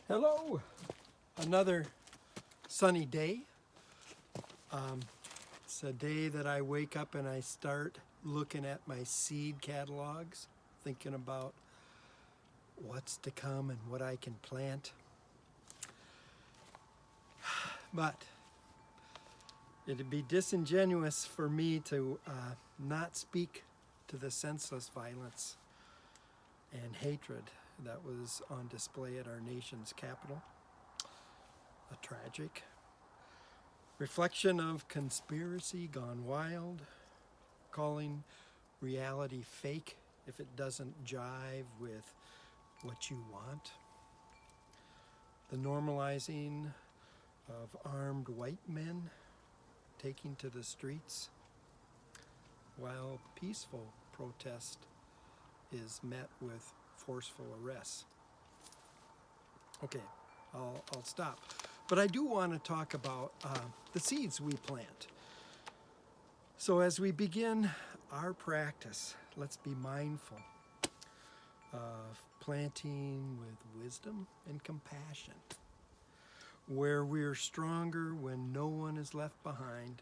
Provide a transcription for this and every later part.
Hello, another sunny day. It's a day that I wake up and I start looking at my seed catalogs, thinking about what's to come and what I can plant. But it'd be disingenuous for me to not speak to the senseless violence and hatred that was on display at our nation's capital. A tragic reflection of conspiracy gone wild, calling reality fake if it doesn't jive with what you want. The normalizing of armed white men taking to the streets while peaceful protest is met with forceful arrests. Okay, I'll stop. But I do want to talk about the seeds we plant. So as we begin our practice, let's be mindful of planting with wisdom and compassion, where we're stronger when no one is left behind,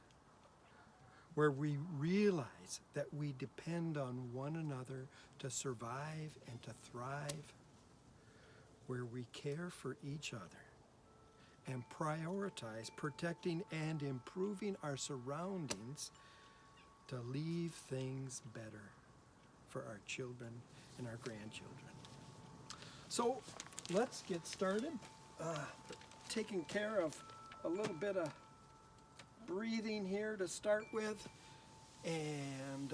where we realize that we depend on one another to survive and to thrive, where we care for each other and prioritize protecting and improving our surroundings to leave things better for our children and our grandchildren. So let's get started. Taking care of a little bit of breathing here to start with. And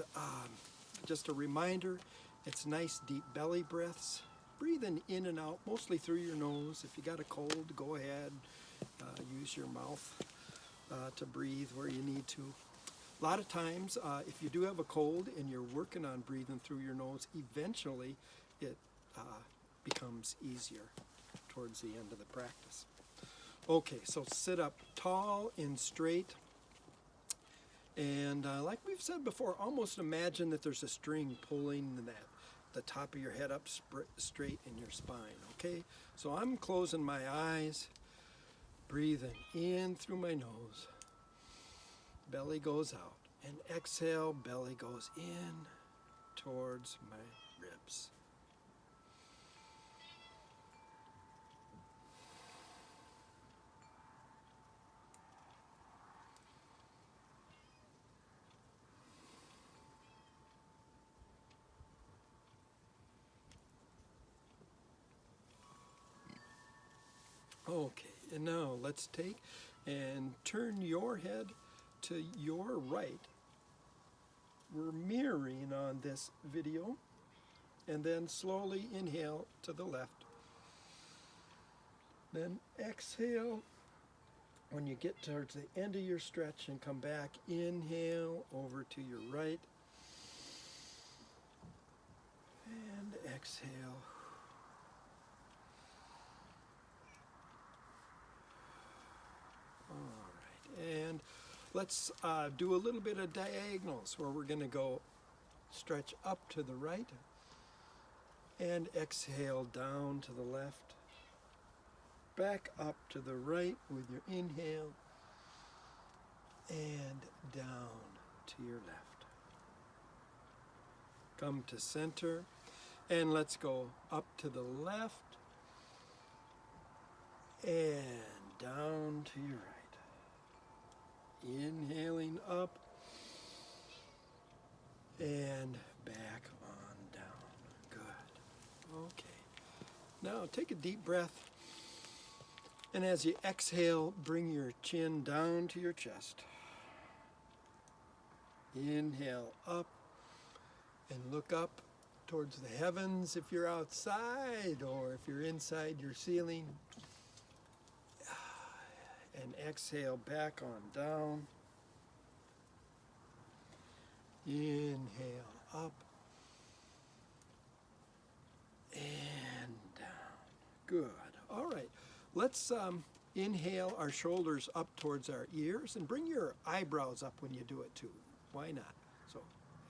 just a reminder, it's nice deep belly breaths. Breathing in and out, mostly through your nose. If you got a cold, go ahead. Use your mouth to breathe where you need to. A lot of times, if you do have a cold and you're working on breathing through your nose, eventually it becomes easier towards the end of the practice. Okay, so sit up tall and straight. And like we've said before, almost imagine that there's a string pulling the top of your head up straight in your spine, okay? So I'm closing my eyes, breathing in through my nose. Belly goes out. And exhale, belly goes in towards my ribs. Okay, and now let's take and turn your head to your right. We're mirroring on this video, and then slowly inhale to the left. Then exhale when you get towards the end of your stretch and come back. Inhale over to your right, and exhale. And let's do a little bit of diagonals where we're going to go stretch up to the right and exhale down to the left, back up to the right with your inhale and down to your left. Come to center and let's go up to the left and down to your right. Inhaling up and back on down. Good. Okay. Now take a deep breath. And as you exhale, bring your chin down to your chest. Inhale up and look up towards the heavens if you're outside, or if you're inside your ceiling. And exhale back on down. Inhale up and down. Good. All right. Let's inhale our shoulders up towards our ears and bring your eyebrows up when you do it too. Why not? So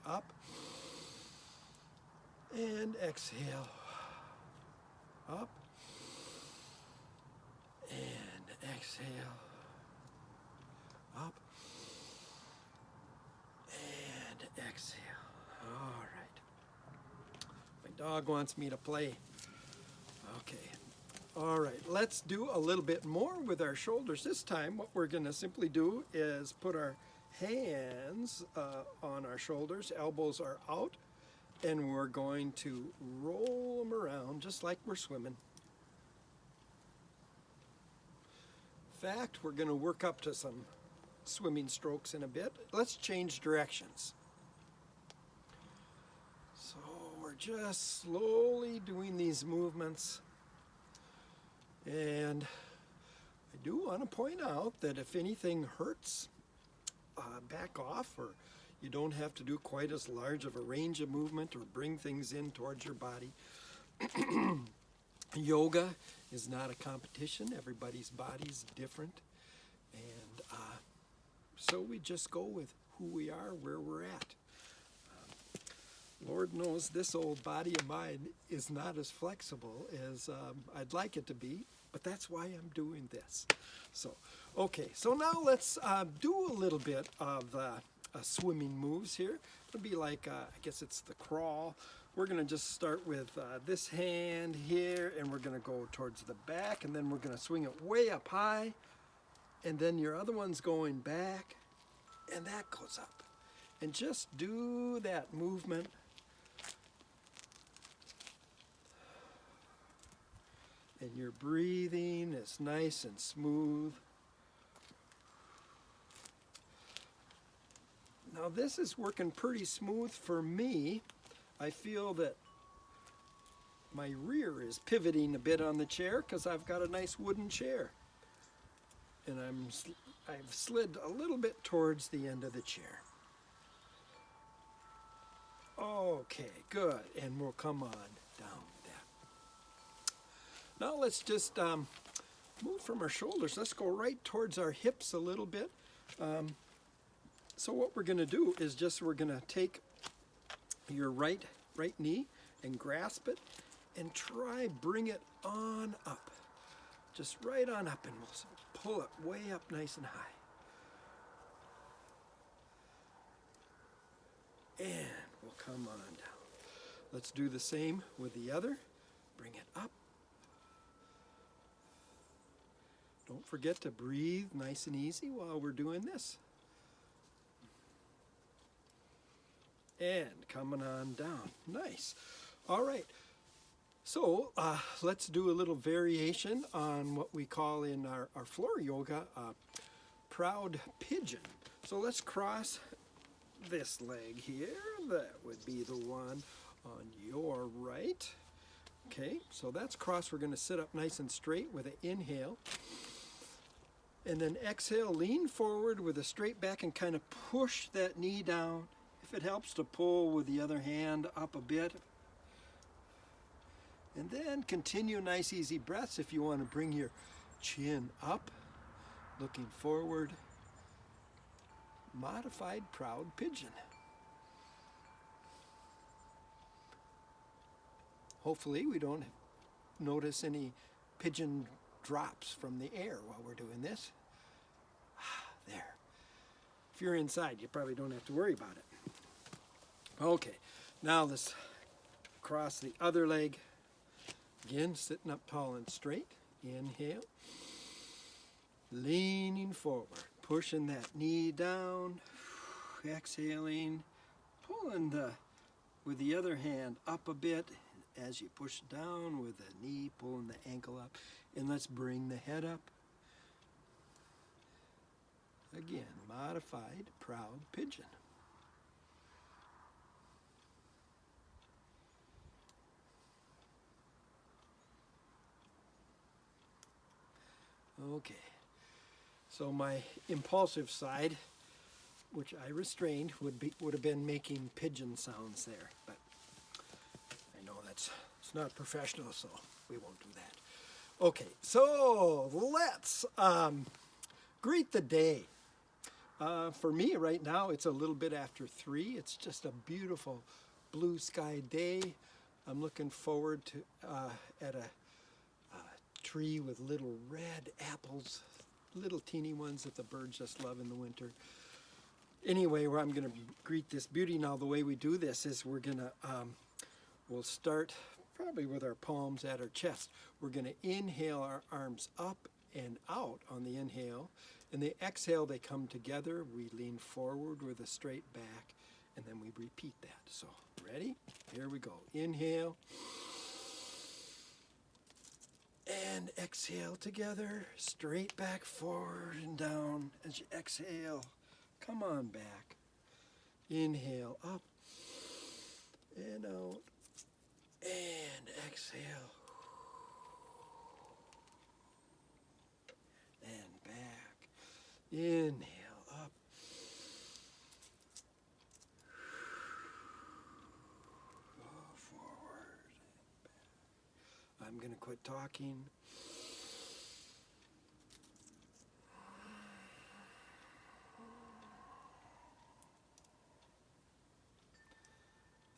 up and exhale. Up Dog wants me to play. Okay. All right, let's do a little bit more with our shoulders. This time, what we're going to simply do is put our hands on our shoulders, elbows are out, and we're going to roll them around just like we're swimming. In fact, we're going to work up to some swimming strokes in a bit. Let's change directions. So we're just slowly doing these movements. And I do want to point out that if anything hurts, back off, or you don't have to do quite as large of a range of movement or bring things in towards your body. Yoga is not a competition. Everybody's body's different. And so we just go with who we are, where we're at. Lord knows this old body of mine is not as flexible as I'd like it to be, but that's why I'm doing this. So, okay, so now let's do a little bit of swimming moves here. It'll be like, I guess it's the crawl. We're going to just start with this hand here, and we're going to go towards the back, and then we're going to swing it way up high, and then your other one's going back, and that goes up. And just do that movement. And your breathing is nice and smooth. Now this is working pretty smooth for me. I feel that my rear is pivoting a bit on the chair because I've got a nice wooden chair. And I've slid a little bit towards the end of the chair. Okay, good. And we'll come on down. Now let's just move from our shoulders. Let's go right towards our hips a little bit. So what we're going to do is we're going to take your right knee and grasp it and bring it on up. Just right on up, and we'll pull it way up nice and high. And we'll come on down. Let's do the same with the other. Bring it up. Don't forget to breathe nice and easy while we're doing this. And coming on down. Nice. All right. So let's do a little variation on what we call in our floor yoga, proud pigeon. So let's cross this leg here. That would be the one on your right. Okay, so that's crossed. We're going to sit up nice and straight with an inhale. And then exhale, lean forward with a straight back and kind of push that knee down. If it helps to pull with the other hand up a bit. And then continue nice easy breaths if you want to bring your chin up, looking forward. Modified proud pigeon. Hopefully we don't notice any pigeon drops from the air while we're doing this. There. If you're inside, you probably don't have to worry about it. Okay, now let's cross the other leg. Again, sitting up tall and straight. Inhale. Leaning forward, pushing that knee down. Exhaling, pulling with the other hand up a bit as you push down with the knee, pulling the ankle up. And let's bring the head up. Again, modified proud pigeon. Okay, so my impulsive side, which I restrained, would have been making pigeon sounds there, but I know it's not professional, so we won't do that. Okay, so let's greet the day. For me right now, it's a little bit after 3. It's just a beautiful blue sky day. I'm looking forward to at a tree with little red apples, little teeny ones that the birds just love in the winter. Anyway, I'm going to greet this beauty now. The way we do this is we're going to We'll start probably with our palms at our chest. We're going to inhale our arms up and out on the inhale. And the exhale, they come together. We lean forward with a straight back, and then we repeat that. So, ready? Here we go. Inhale. And exhale together. Straight back, forward, and down as you exhale. Come on back. Inhale up and out. And exhale. And back. Inhale up. Go forward and back. I'm going to quit talking.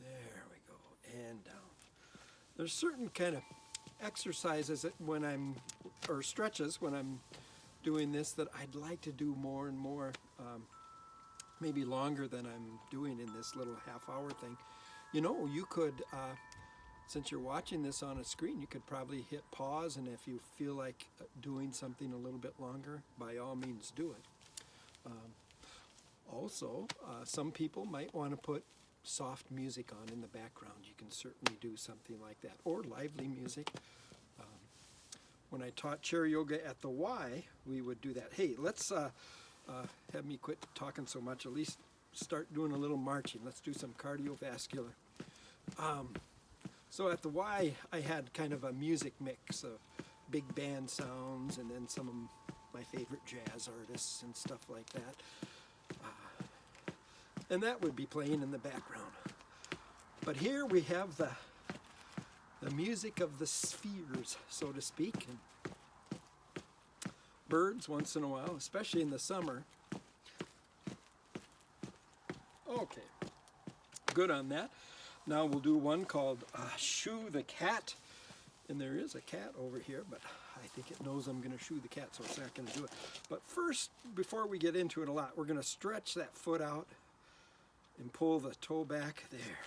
There we go. And down. There's certain kind of exercises that when I'm, or stretches when I'm doing this, that I'd like to do more and more, maybe longer than I'm doing in this little half-hour thing. You know, you could, since you're watching this on a screen, you could probably hit pause, and if you feel like doing something a little bit longer, by all means do it. Also, some people might want to put soft music on in the background. You can certainly do something like that, or lively music. When I taught chair yoga at the Y, we would do that. Hey, let's have me quit talking so much, at least start doing a little marching. Let's do some cardiovascular. So at the Y, I had kind of a music mix of big band sounds and then some of my favorite jazz artists and stuff like that. And that would be playing in the background. But here we have the music of the spheres, so to speak. And birds once in a while, especially in the summer. Okay, good on that. Now we'll do one called Shoo the Cat. And there is a cat over here, but I think it knows I'm going to shoo the cat, so it's not going to do it. But first, before we get into it a lot, we're going to stretch that foot out and pull the toe back there.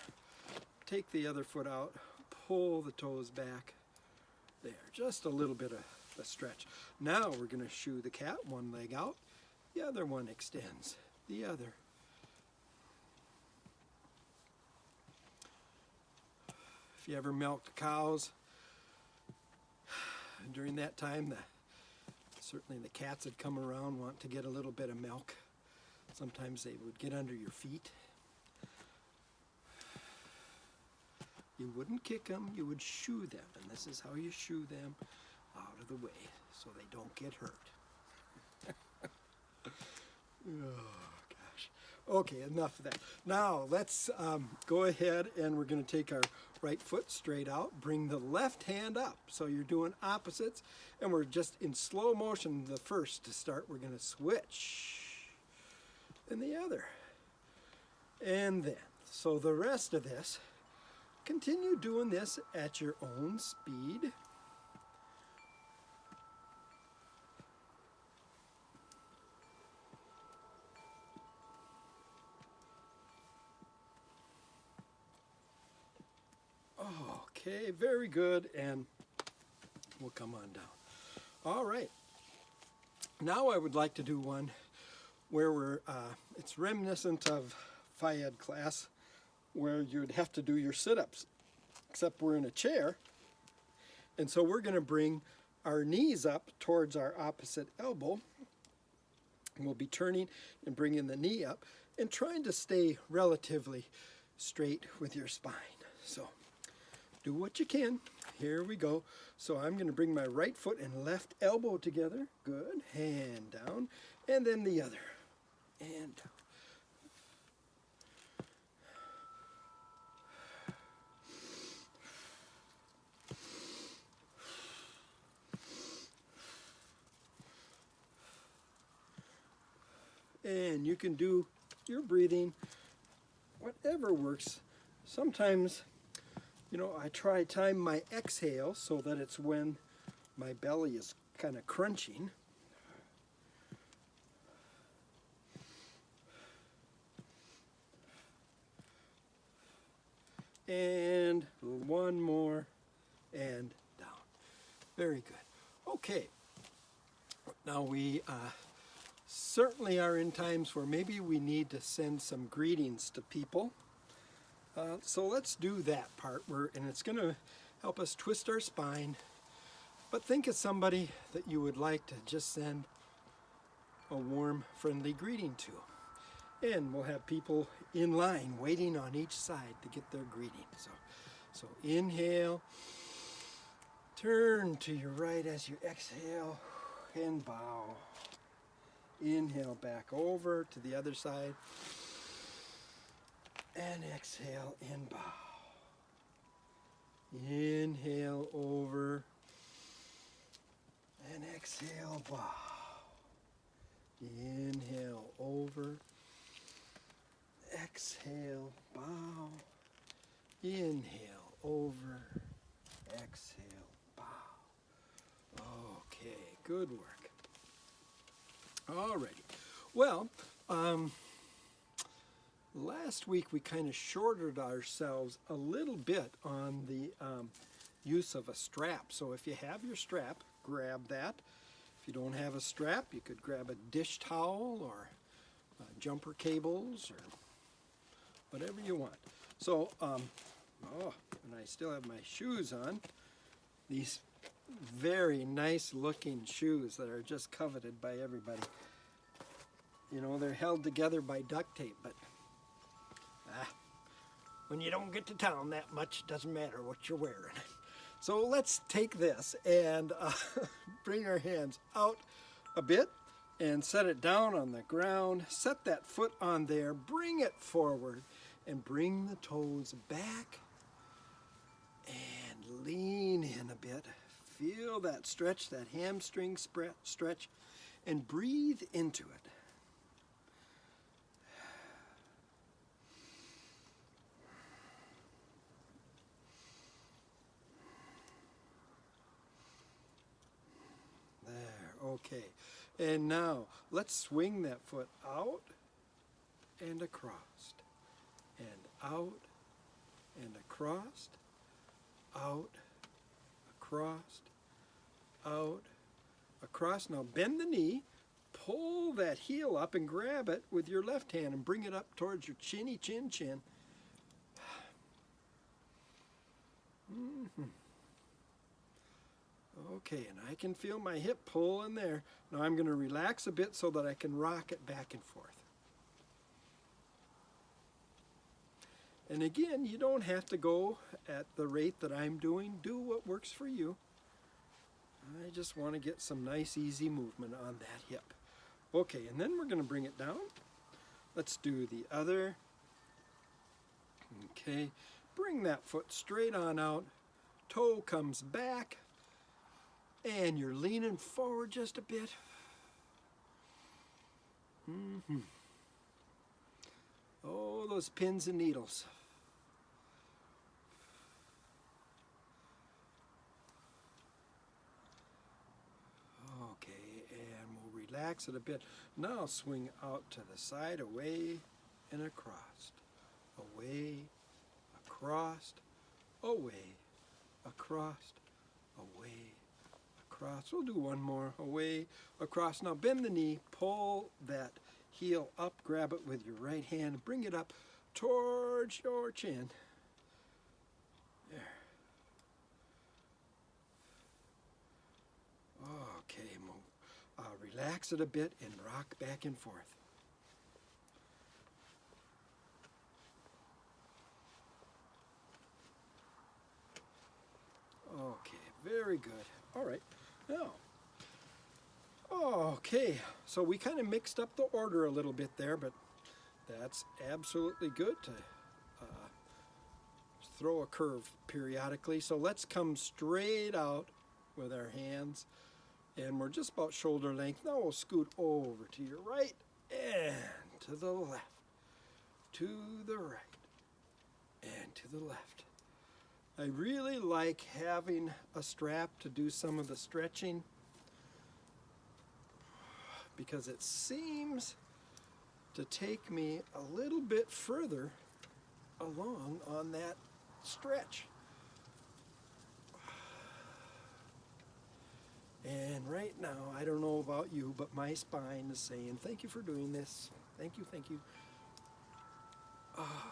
Take the other foot out, pull the toes back there. Just a little bit of a stretch. Now we're going to shoo the cat, one leg out, the other one extends, the other. If you ever milked cows, during that time, certainly the cats would come around, want to get a little bit of milk. Sometimes they would get under your feet. You wouldn't kick them, you would shoo them, and this is how you shoo them out of the way so they don't get hurt. Oh, gosh. Okay, enough of that. Now, let's go ahead and we're going to take our right foot straight out, bring the left hand up. So you're doing opposites, and we're just in slow motion. The first to start, we're going to switch, and the other. And then, so the rest of this, continue doing this at your own speed. Okay, very good, and we'll come on down. All right. Now I would like to do one where it's reminiscent of Phi Ed class, where you'd have to do your sit-ups, except we're in a chair. And so we're going to bring our knees up towards our opposite elbow. And we'll be turning and bringing the knee up and trying to stay relatively straight with your spine. So do what you can. Here we go. So I'm going to bring my right foot and left elbow together. Good. Hand down. And then the other. And down. And you can do your breathing, whatever works. Sometimes, you know, I try time my exhale so that it's when my belly is kind of crunching. and one more, and down. Very good. Okay. Now we certainly are in times where maybe we need to send some greetings to people. So let's do that part, and it's going to help us twist our spine. But think of somebody that you would like to just send a warm, friendly greeting to. And we'll have people in line waiting on each side to get their greeting. So inhale, turn to your right as you exhale, and bow. Inhale back over to the other side, and exhale and bow. Inhale over, and exhale, bow. Inhale over, exhale, bow. Inhale over, exhale, bow. Okay, good work. Alrighty. Well, last week we kind of shorted ourselves a little bit on the use of a strap. So if you have your strap, grab that. If you don't have a strap, you could grab a dish towel or jumper cables or whatever you want. So, and I still have my shoes on. These very nice looking shoes that are just coveted by everybody. You know, they're held together by duct tape, but when you don't get to town that much, it doesn't matter what you're wearing. So let's take this and bring our hands out a bit and set it down on the ground. Set that foot on there, bring it forward, and bring the toes back and lean in a bit. Feel that stretch, that hamstring stretch, and breathe into it. There, okay. And now, let's swing that foot out and across, and out and across, out, across, out, across. Now bend the knee, pull that heel up and grab it with your left hand and bring it up towards your chinny chin. Okay, and I can feel my hip pulling there. Now I'm going to relax a bit so that I can rock it back and forth. And again, you don't have to go at the rate that I'm doing. Do what works for you. I just want to get some nice, easy movement on that hip. Okay, and then we're going to bring it down. Let's do the other. Okay, bring that foot straight on out. Toe comes back. And you're leaning forward just a bit. Oh, those pins and needles. Okay, and we'll relax it a bit. Now swing out to the side, away and across. Away, across, away, across, away. Across. We'll do one more. Away, across. Now bend the knee, pull that heel up, grab it with your right hand, and bring it up towards your chin. There. Okay, relax it a bit and rock back and forth. Okay, very good. All right. Now, okay, so we kind of mixed up the order a little bit there, but that's absolutely good to throw a curve periodically. So let's come straight out with our hands, and we're just about shoulder length. Now we'll scoot over to your right and to the left, to the right, and to the left. I really like having a strap to do some of the stretching because it seems to take me a little bit further along on that stretch. And right now, I don't know about you, but my spine is saying, thank you for doing this. Thank you, thank you.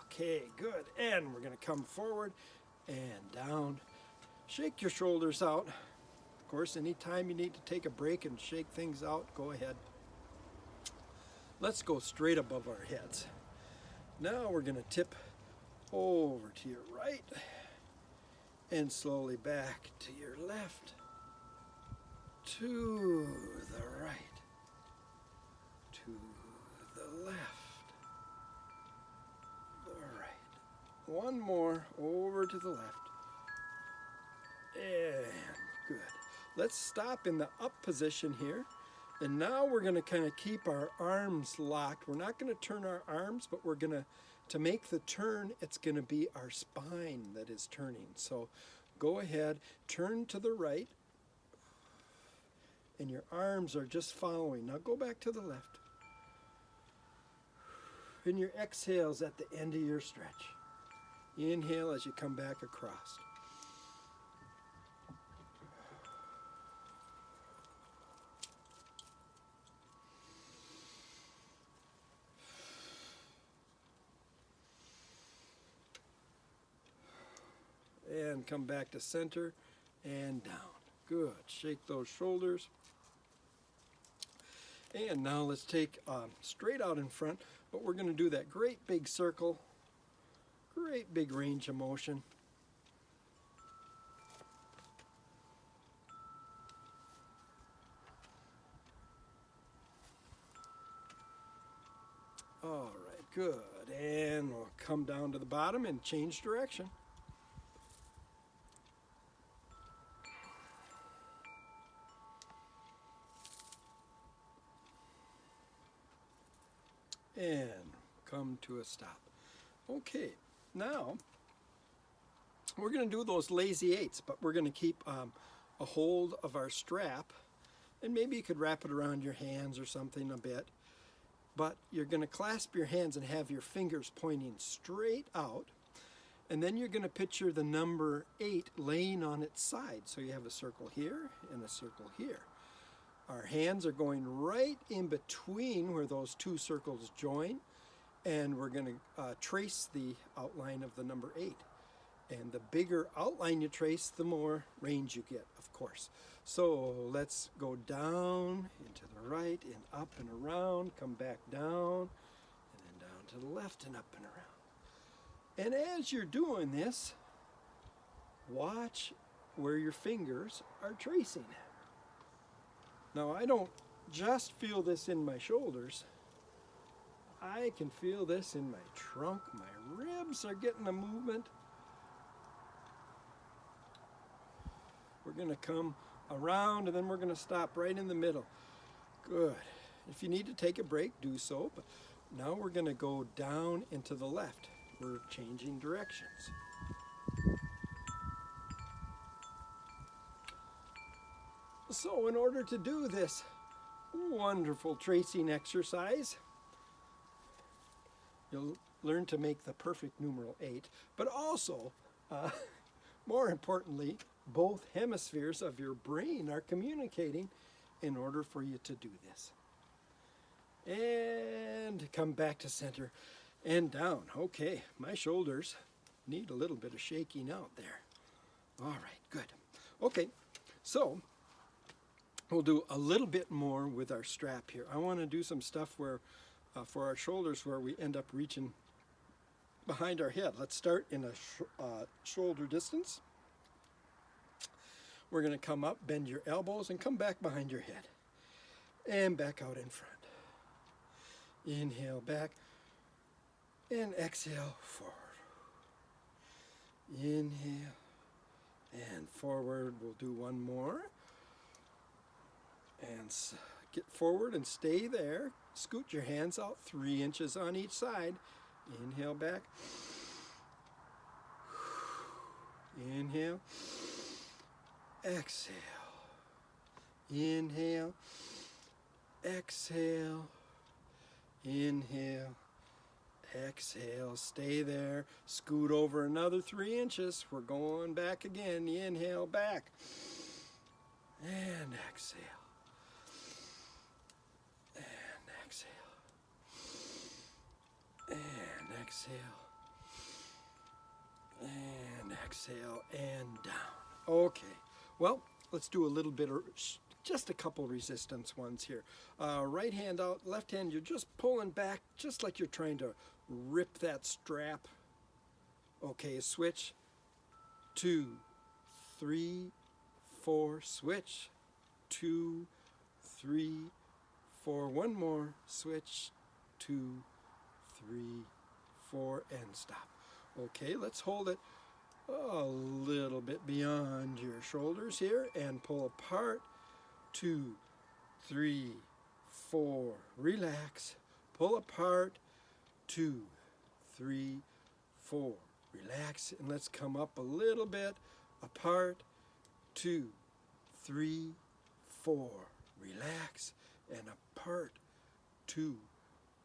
Okay, good. And we're going to come forward and down. Shake your shoulders out. Of course, anytime you need to take a break and shake things out, go ahead. Let's go straight above our heads. Now we're going to tip over to your right and slowly back to your left, to the right, to the left, the right. One more over to the left. And good. Let's stop in the up position here. And now we're going to kind of keep our arms locked. We're not going to turn our arms, but we're going to make the turn, it's going to be our spine that is turning. So go ahead, turn to the right, and your arms are just following. Now go back to the left. And your exhale's at the end of your stretch. Inhale as you come back across. And come back to center and down. Good. Shake those shoulders. And now let's take straight out in front, but we're going to do that great big circle, great big range of motion. All right, good. And we'll come down to the bottom and change direction. And come to a stop. Okay, now we're going to do those lazy eights, but we're going to keep a hold of our strap, and maybe you could wrap it around your hands or something a bit, but you're going to clasp your hands and have your fingers pointing straight out, and then you're going to picture the number 8 laying on its side. So you have a circle here and a circle here. Our hands are going right in between where those two circles join, and we're going to trace the outline of the number 8. And the bigger outline you trace, the more range you get, of course. So let's go down and to the right and up and around, come back down, and then down to the left and up and around. And as you're doing this, watch where your fingers are tracing. Now, I don't just feel this in my shoulders. I can feel this in my trunk. My ribs are getting a movement. We're going to come around, and then we're going to stop right in the middle. Good. If you need to take a break, do so. But now we're going to go down and to the left. We're changing directions. So in order to do this wonderful tracing exercise, you'll learn to make the perfect numeral 8, but also, more importantly, both hemispheres of your brain are communicating in order for you to do this. And come back to center and down. Okay, my shoulders need a little bit of shaking out there. All right, good. Okay, so we'll do a little bit more with our strap here. I want to do some stuff where, for our shoulders, where we end up reaching behind our head. Let's start in a shoulder distance. We're going to come up, bend your elbows, and come back behind your head. And back out in front. Inhale back, and exhale forward. Inhale, and forward. We'll do one more. And get forward and stay there. Scoot your hands out 3 inches on each side. Inhale back. Inhale. Exhale. Inhale. Exhale. Inhale. Exhale, stay there. Scoot over another 3 inches. We're going back again. Inhale, back. And exhale. And exhale. And exhale. And exhale. And down. Okay. Well, let's do a little bit of, just a couple resistance ones here. Right hand out, left hand, you're just pulling back, just like you're trying to rip that strap. Okay, switch. 2, 3, 4, switch. 2, 3, 4, one more, switch. 2, 3, 4, and stop. Okay, let's hold it a little bit beyond your shoulders here and pull apart. 2, 3, 4, relax, pull apart. 2, 3, 4, relax, and let's come up a little bit, apart. 2, 3, 4, relax, and apart. 2,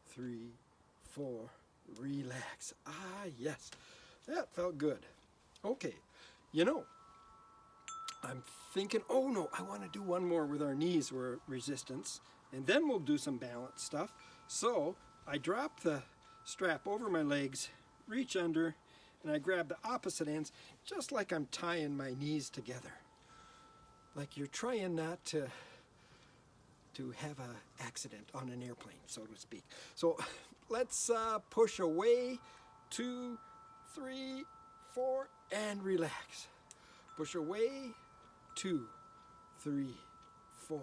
3, 4, relax. Ah, yes, that felt good. Okay, you know, I'm thinking, oh no, I want to do one more with our knees, where resistance, and then we'll do some balance stuff. So I drop the strap over my legs, reach under, and I grab the opposite ends, just like I'm tying my knees together. Like you're trying not to have an accident on an airplane, so to speak. So let's push away. 2, 3, 4, and relax. Push away. 2, 3, 4,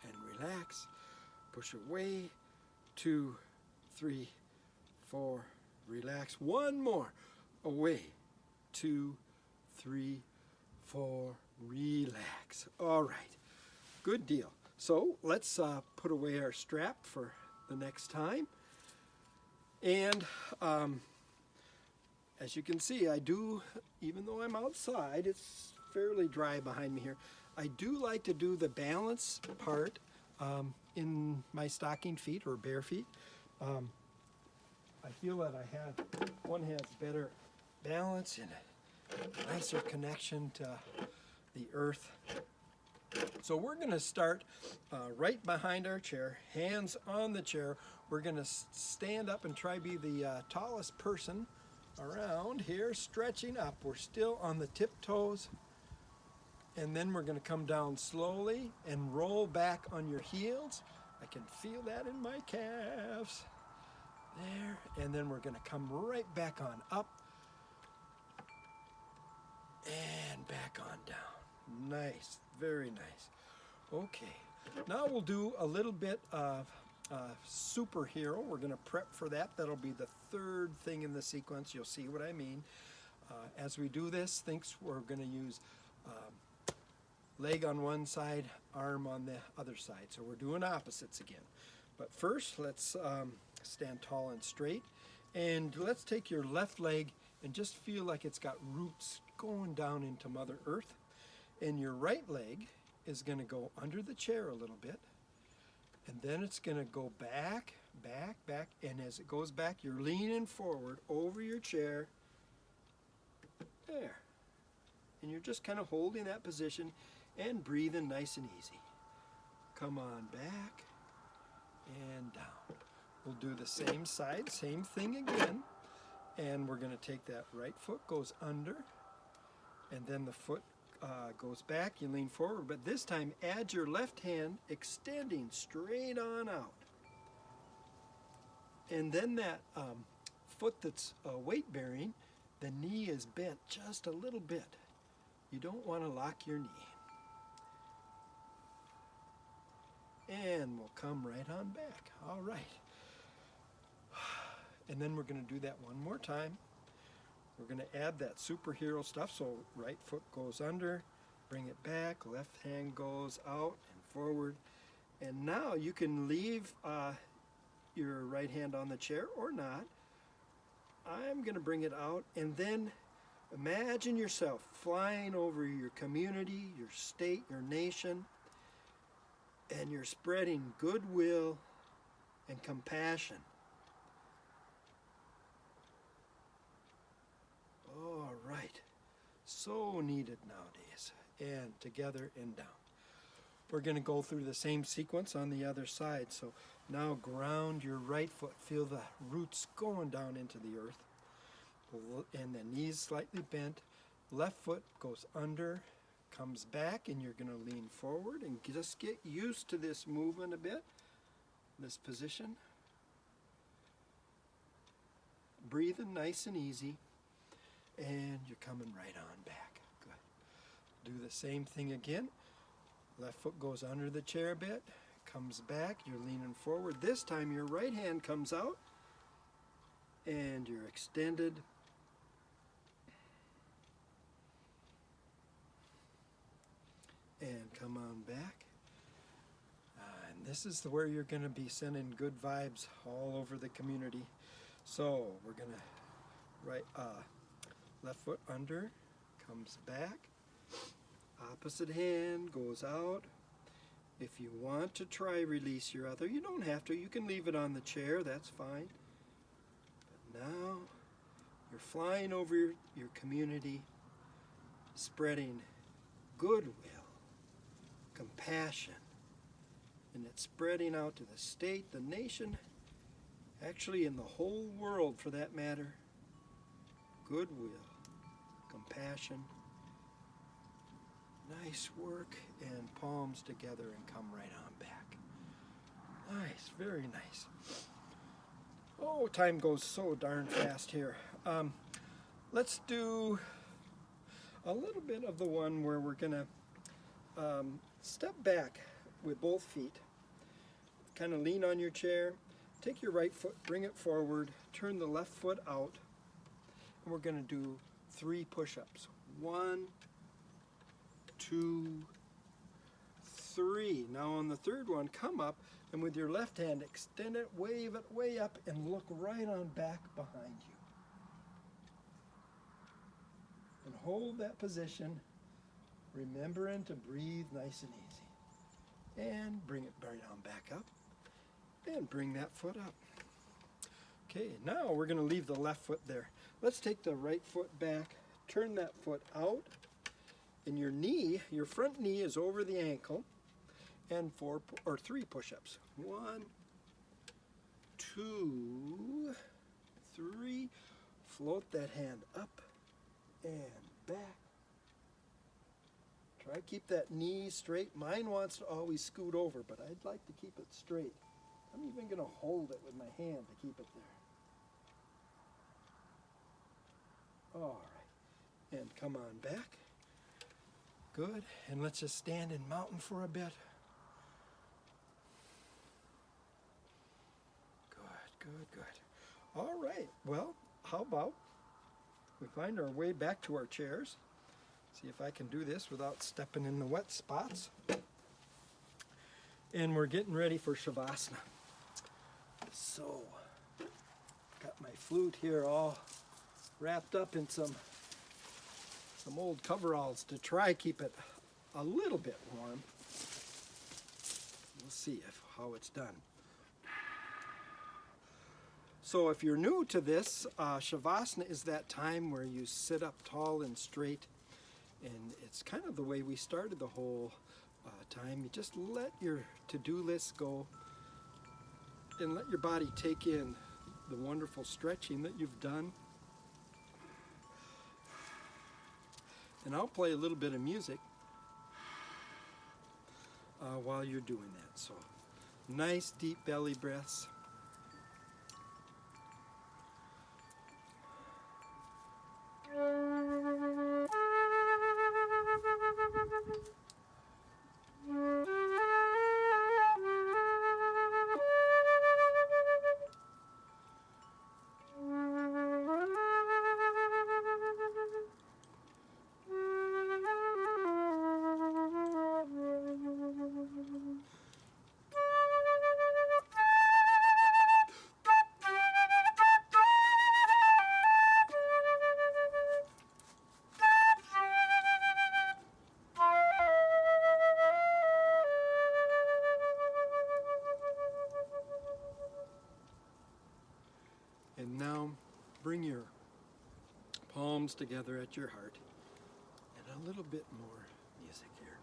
and relax. Push away. 2, 3, 4, relax. One more. Away. 2, 3, 4, relax. All right. Good deal. So let's put away our strap for the next time. And as you can see, I do, even though I'm outside, it's fairly dry behind me here, I do like to do the balance part in my stocking feet or bare feet. I feel that one has better balance and a nicer connection to the earth. So we're going to start right behind our chair, hands on the chair. We're going to stand up and try to be the tallest person around here, stretching up. We're still on the tiptoes. And then we're going to come down slowly and roll back on your heels. I can feel that in my calves. There. And then we're going to come right back on up. And back on down. Nice. Very nice. Okay. Now we'll do a little bit of superhero. We're going to prep for that. That'll be the third thing in the sequence. You'll see what I mean. As we do this, we're going to use leg on one side, arm on the other side. So we're doing opposites again. But first, let's stand tall and straight. And let's take your left leg and just feel like it's got roots going down into Mother Earth. And your right leg is going to go under the chair a little bit. And then it's going to go back, back, back. And as it goes back, you're leaning forward over your chair. There. And you're just kind of holding that position and breathing nice and easy. Come on back and down. We'll do the same side, same thing again. And we're going to take that right foot, goes under. And then the foot goes back, you lean forward, but this time add your left hand extending straight on out. And then that foot that's weight bearing, the knee is bent just a little bit. You don't want to lock your knee. And we'll come right on back. All right. And then we're going to do that one more time. We're going to add that superhero stuff. So right foot goes under, bring it back, left hand goes out and forward. And now you can leave your right hand on the chair or not. I'm going to bring it out, and then imagine yourself flying over your community, your state, your nation, and you're spreading goodwill and compassion. All right. So needed nowadays. And together and down. We're going to go through the same sequence on the other side. So now ground your right foot. Feel the roots going down into the earth. And the knees slightly bent. Left foot goes under, comes back, and you're going to lean forward and just get used to this movement a bit, this position. Breathing nice and easy, and you're coming right on back. Good. Do the same thing again. Left foot goes under the chair a bit, comes back, you're leaning forward. This time your right hand comes out, and you're extended. And come on back. And this is where you're going to be sending good vibes all over the community. So we're going to left foot under, comes back. Opposite hand goes out. If you want to try release your other, you don't have to. You can leave it on the chair, that's fine. But now you're flying over your community, spreading goodwill, compassion, and it's spreading out to the state, the nation, actually in the whole world for that matter. Goodwill, compassion, nice work, and palms together and come right on back. Nice, very nice. Oh, time goes so darn fast here. Let's do a little bit of the one where we're gonna step back with both feet. Kind of lean on your chair. Take your right foot, bring it forward, turn the left foot out, and we're going to do 3 push-ups. 1, 2, 3. Now on the third one, come up, and with your left hand, extend it, wave it way up, and look right on back behind you. And hold that position, remembering to breathe nice and easy. And bring it right on back up. And bring that foot up. Okay, now we're going to leave the left foot there. Let's take the right foot back, turn that foot out, and your knee, your front knee is over the ankle, and 3 push-ups. 1, 2, 3. Float that hand up and back. Try to keep that knee straight. Mine wants to always scoot over, but I'd like to keep it straight. I'm even going to hold it with my hand to keep it there. All right. And come on back. Good. And let's just stand in mountain for a bit. Good, good, good. All right. Well, how about we find our way back to our chairs. See if I can do this without stepping in the wet spots. And we're getting ready for Shavasana. So, got my flute here all wrapped up in some old coveralls to try keep it a little bit warm. We'll see how it's done. So if you're new to this, Shavasana is that time where you sit up tall and straight, and it's kind of the way we started the whole time. You just let your to-do list go and let your body take in the wonderful stretching that you've done. And I'll play a little bit of music while you're doing that. So nice deep belly breaths. And now bring your palms together at your heart, and a little bit more music here.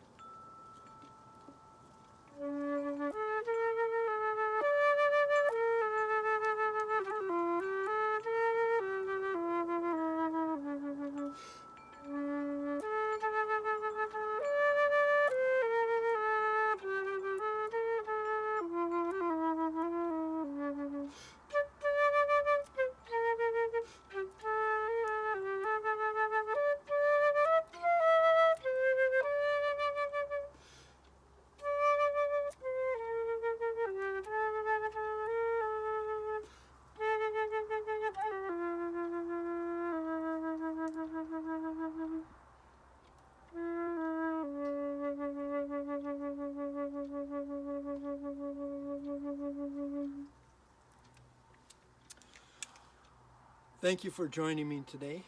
Thank you for joining me today.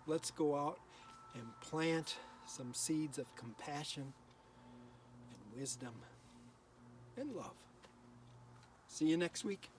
Let's go out and plant some seeds of compassion and wisdom and love. See you next week.